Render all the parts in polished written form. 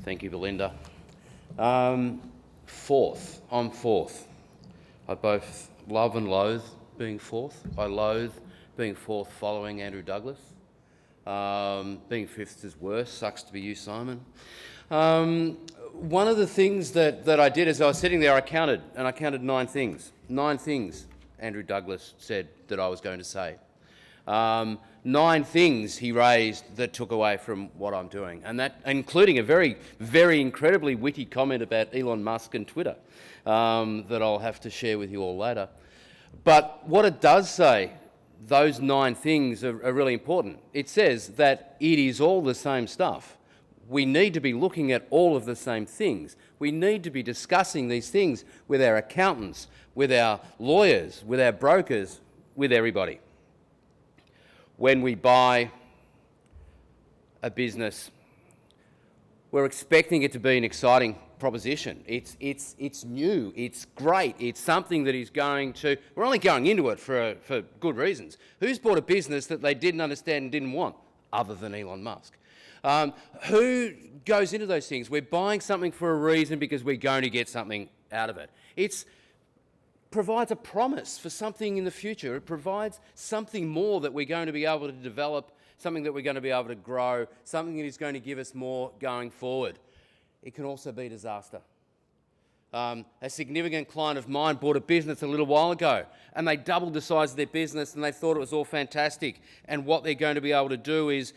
Thank you, Belinda. Fourth. I'm fourth. I both love and loathe being fourth. I loathe being fourth following Andrew Douglas. Being fifth is worse. Sucks to be you, Simon. One of the things that I did as I was sitting there, I counted 9 things. 9 things Andrew Douglas said that I was going to say. 9 things he raised that took away from what I'm doing, and that including a very, very incredibly witty comment about Elon Musk and Twitter that I'll have to share with you all later. But what it does say, those 9 things are really important. It says that it is all the same stuff. We need to be looking at all of the same things. We need to be discussing these things with our accountants, with our lawyers, with our brokers, with everybody. When we buy a business, we're expecting it to be an exciting proposition. It's new, it's great, it's something that is going to... We're only going into it for good reasons. Who's bought a business that they didn't understand and didn't want, other than Elon Musk? Who goes into those things? We're buying something for a reason because we're going to get something out of it. It provides a promise for something in the future. It provides something more that we're going to be able to develop, something that we're going to be able to grow, something that is going to give us more going forward. It can also be disaster. A significant client of mine bought a business a little while ago, and they doubled the size of their business, and they thought it was all fantastic. And what they're going to be able to do is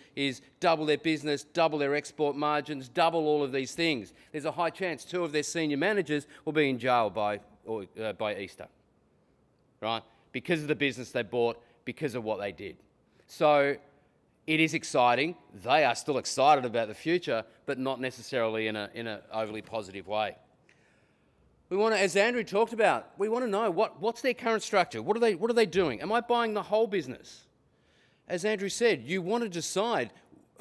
double their business, double their export margins, double all of these things. There's a high chance 2 of their senior managers will be in jail by Easter, right? Because of the business they bought, because of what they did. So it is exciting. They are still excited about the future, but not necessarily in a overly positive way. We want to, as Andrew talked about, we want to know what's their current structure. What are they doing? Am I buying the whole business? As Andrew said, you want to decide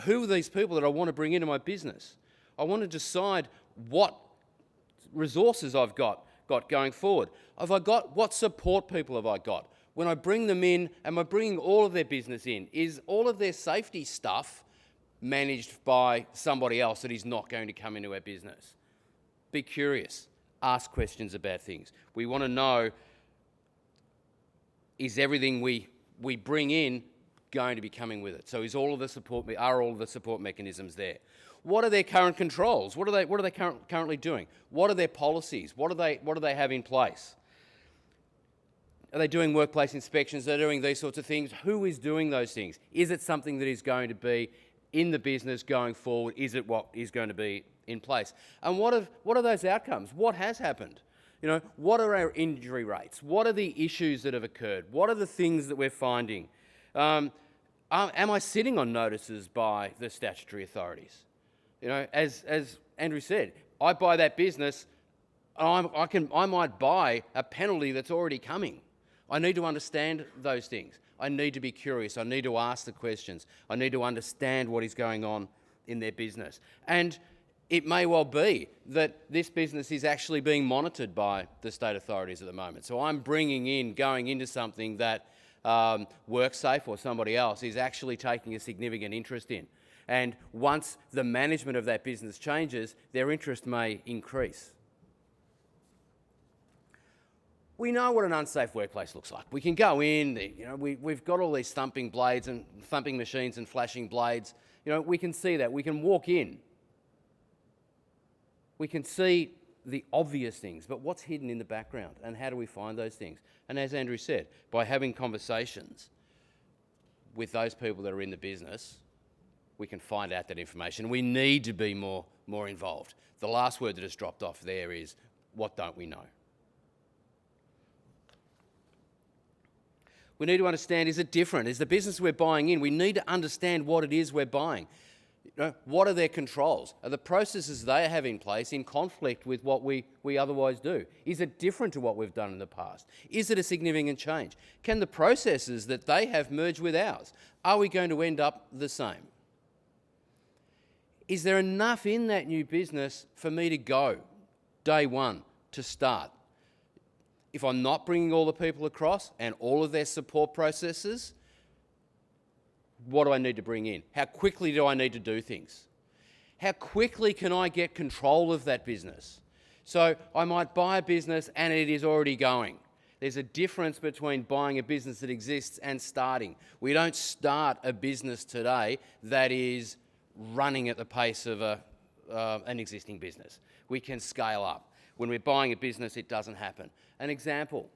who are these people that I want to bring into my business. I want to decide what resources I've got going forward. What support people have I got? When I bring them in, am I bringing all of their business in? Is all of their safety stuff managed by somebody else that is not going to come into our business? Be curious. Ask questions about things. We want to know, is everything we bring in going to be coming with it? So are all of the support mechanisms there? What are their current controls? What are they currently doing? What are their policies? What do they have in place? Are they doing workplace inspections? Are they doing these sorts of things? Who is doing those things? Is it something that is going to be in the business going forward? Is it what is going to be in place? And what are those outcomes? What has happened? What are our injury rates? What are the issues that have occurred? What are the things that we're finding? Am I sitting on notices by the statutory authorities? As Andrew said, I buy that business, I might buy a penalty that's already coming. I need to understand those things. I need to be curious. I need to ask the questions. I need to understand what is going on in their business. And it may well be that this business is actually being monitored by the state authorities at the moment. So I'm going into something that WorkSafe or somebody else is actually taking a significant interest in. And once the management of that business changes, their interest may increase. We know what an unsafe workplace looks like. We can go in, we've got all these thumping blades and thumping machines and flashing blades. We can see that. We can walk in. We can see the obvious things, but what's hidden in the background, and how do we find those things? And as Andrew said, by having conversations with those people that are in the business, we can find out that information. We need to be more involved. The last word that has dropped off there is, what don't we know? We need to understand, is it different? Is the business we're buying in, we need to understand what it is we're buying. What are their controls? Are the processes they have in place in conflict with what we otherwise do? Is it different to what we've done in the past? Is it a significant change? Can the processes that they have merge with ours? Are we going to end up the same? Is there enough in that new business for me to go day one to start? If I'm not bringing all the people across and all of their support processes, what do I need to bring in? How quickly do I need to do things? How quickly can I get control of that business? So I might buy a business and it is already going. There's a difference between buying a business that exists and starting. We don't start a business today that is running at the pace of an existing business. We can scale up. When we're buying a business, it doesn't happen. An example,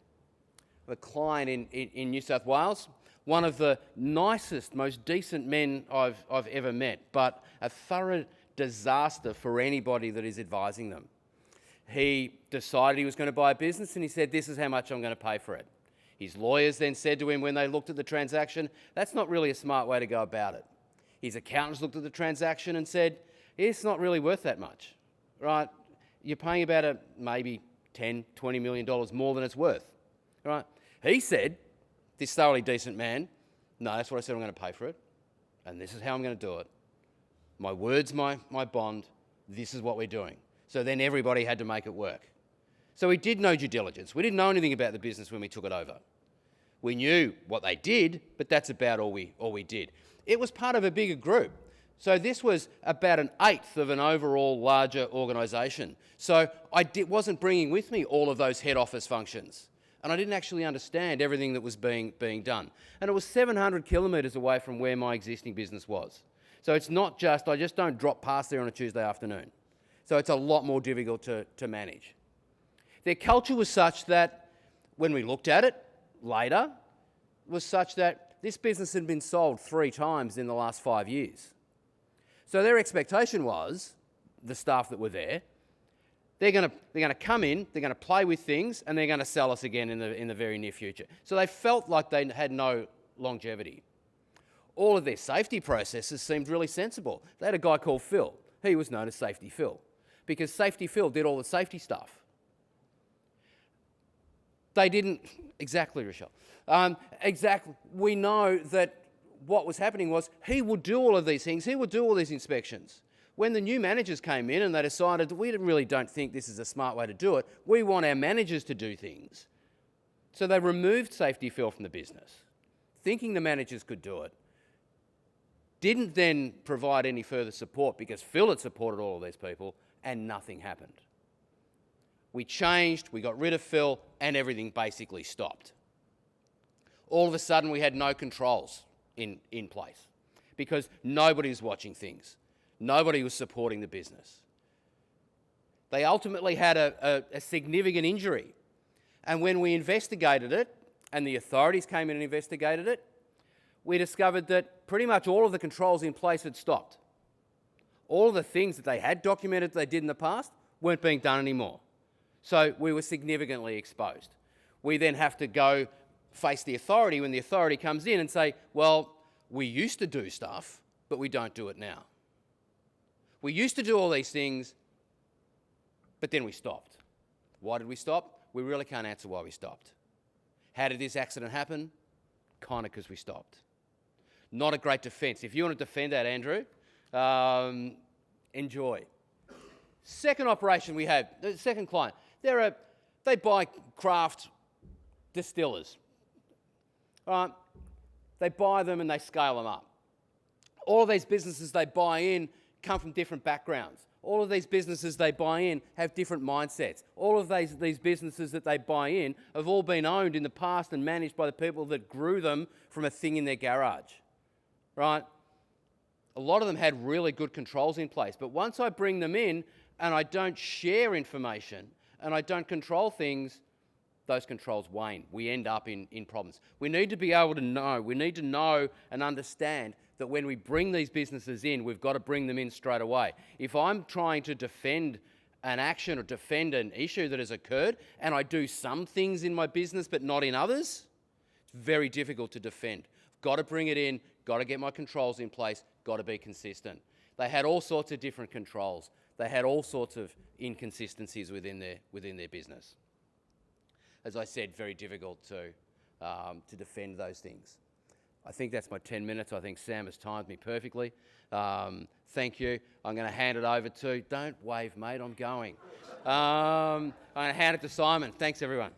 a client in New South Wales, one of the nicest, most decent men I've ever met, but a thorough disaster for anybody that is advising them. He decided he was going to buy a business and he said, this is how much I'm going to pay for it. His lawyers then said to him when they looked at the transaction, that's not really a smart way to go about it. His accountants looked at the transaction and said, it's not really worth that much, right? You're paying about maybe $10, $20 million more than it's worth, right? He said, this thoroughly decent man, no, that's what I said I'm going to pay for it, and this is how I'm going to do it. My word's my bond, this is what we're doing. So then everybody had to make it work. So we did no due diligence. We didn't know anything about the business when we took it over. We knew what they did, but that's about all we did. It was part of a bigger group. So this was about an eighth of an overall larger organisation. So I wasn't bringing with me all of those head office functions. And I didn't actually understand everything that was being done. And it was 700 kilometres away from where my existing business was. So it's not just, I just don't drop past there on a Tuesday afternoon. So it's a lot more difficult to manage. Their culture was such that, when we looked at it later, was such that this business had been sold 3 times in the last 5 years. So their expectation was, the staff that were there, they're going to come in, they're going to play with things, and they're going to sell us again in the very near future. So they felt like they had no longevity. All of their safety processes seemed really sensible. They had a guy called Phil. He was known as Safety Phil, because Safety Phil did all the safety stuff. They didn't, exactly, Rochelle. Exactly. We know that what was happening was he would do all of these things, he would do all these inspections. When the new managers came in and they decided that we really don't think this is a smart way to do it, we want our managers to do things. So they removed Safety Phil from the business, thinking the managers could do it. Didn't then provide any further support because Phil had supported all of these people and nothing happened. We changed, we got rid of Phil, and everything basically stopped. All of a sudden we had no controls in place because nobody was watching things. Nobody was supporting the business. They ultimately had a significant injury. And when we investigated it, and the authorities came in and investigated it, we discovered that pretty much all of the controls in place had stopped. All of the things that they had documented they did in the past weren't being done anymore. So we were significantly exposed. We then have to go face the authority when the authority comes in and say, well, we used to do stuff, but we don't do it now. We used to do all these things, but then we stopped. Why did we stop? We really can't answer why we stopped. How did this accident happen? Kind of because we stopped. Not a great defence. If you want to defend that, Andrew, enjoy. Second operation we have, the second client, they buy craft distillers. They buy them and they scale them up. All of these businesses they buy in come from different backgrounds. All of these businesses they buy in have different mindsets. All of these businesses that they buy in have all been owned in the past and managed by the people that grew them from a thing in their garage, right? A lot of them had really good controls in place, but once I bring them in and I don't share information and I don't control things, those controls wane. We end up in problems. We need to be able to know. We need to know and understand that when we bring these businesses in, we've got to bring them in straight away. If I'm trying to defend an action or defend an issue that has occurred and I do some things in my business but not in others, it's very difficult to defend. I've got to bring it in, got to get my controls in place, got to be consistent. They had all sorts of different controls. They had all sorts of inconsistencies within their business. As I said, very difficult to defend those things. I think that's my 10 minutes. I think Sam has timed me perfectly. Thank you. I'm going to hand it over to... Don't wave, mate. I'm going. I'm going to hand it to Simon. Thanks, everyone.